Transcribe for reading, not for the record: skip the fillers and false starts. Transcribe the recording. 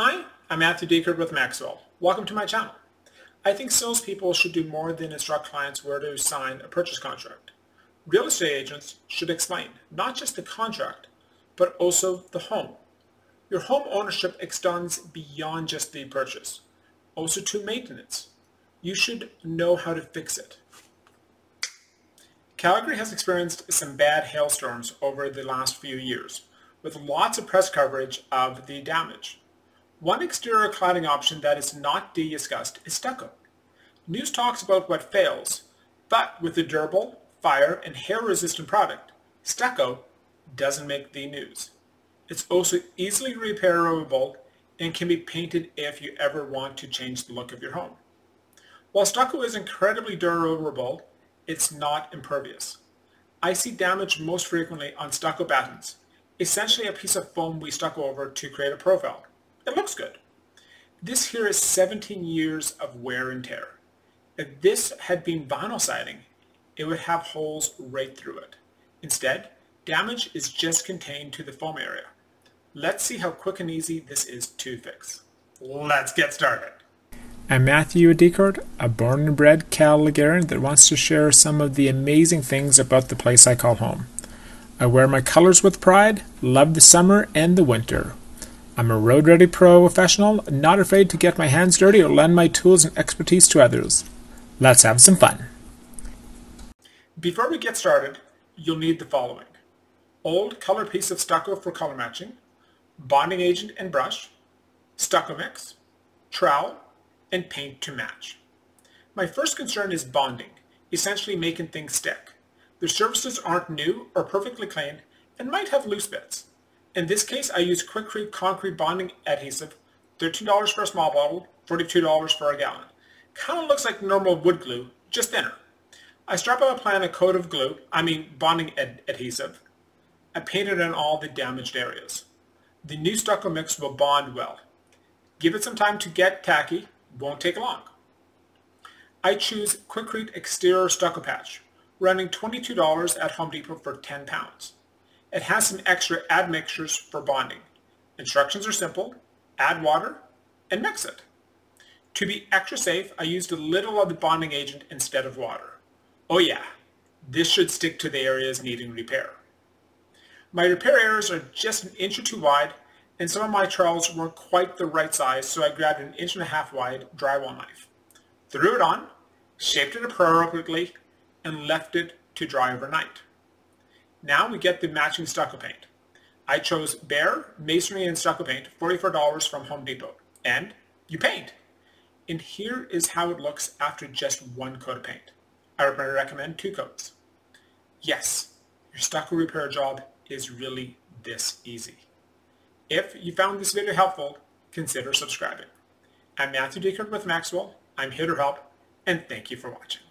Hi, I'm Matthew Deckard with Maxwell. Welcome to my channel. I think salespeople should do more than instruct clients where to sign a purchase contract. Real estate agents should explain not just the contract, but also the home. Your home ownership extends beyond just the purchase, also to maintenance. You should know how to fix it. Calgary has experienced some bad hailstorms over the last few years, with lots of press coverage of the damage. One exterior cladding option that is not discussed is stucco. News talks about what fails, but with a durable, fire, and hail-resistant product, stucco doesn't make the news. It's also easily repairable and can be painted if you ever want to change the look of your home. While stucco is incredibly durable, it's not impervious. I see damage most frequently on stucco battens, essentially a piece of foam we stuck over to create a profile. It looks good. This here is 17 years of wear and tear. If this had been vinyl siding, it would have holes right through it. Instead, damage is just contained to the foam area. Let's see how quick and easy this is to fix. Let's get started. I'm Matthew Deckard, a born and bred Calgaryan that wants to share some of the amazing things about the place I call home. I wear my colors with pride, love the summer and the winter. I'm a road-ready professional, not afraid to get my hands dirty or lend my tools and expertise to others. Let's have some fun. Before we get started, you'll need the following: old color piece of stucco for color matching, bonding agent and brush, stucco mix, trowel, and paint to match. My first concern is bonding, essentially making things stick. The surfaces aren't new or perfectly clean and might have loose bits. In this case, I use Quikrete concrete bonding adhesive, $13 for a small bottle, $42 for a gallon. Kind of looks like normal wood glue, just thinner. I strap on a plan a coat of bonding adhesive. I painted on all the damaged areas. The new stucco mix will bond well. Give it some time to get tacky, won't take long. I choose Quikrete exterior stucco patch, running $22 at Home Depot for 10 pounds. It has some extra admixtures for bonding. Instructions are simple: add water and mix it. To be extra safe, I used a little of the bonding agent instead of water. Oh yeah, this should stick to the areas needing repair. My repair areas are just an inch or two wide, and some of my trowels weren't quite the right size, so I grabbed an 1.5 inch wide drywall knife. Threw it on, shaped it appropriately, and left it to dry overnight. Now we get the matching stucco paint. I chose Bare Masonry and Stucco Paint, $44 from Home Depot. And you paint. And here is how it looks after just one coat of paint. I recommend 2 coats. Yes, your stucco repair job is really this easy. If you found this video helpful, consider subscribing. I'm Matthew Deckard with Maxwell. I'm here to help, and thank you for watching.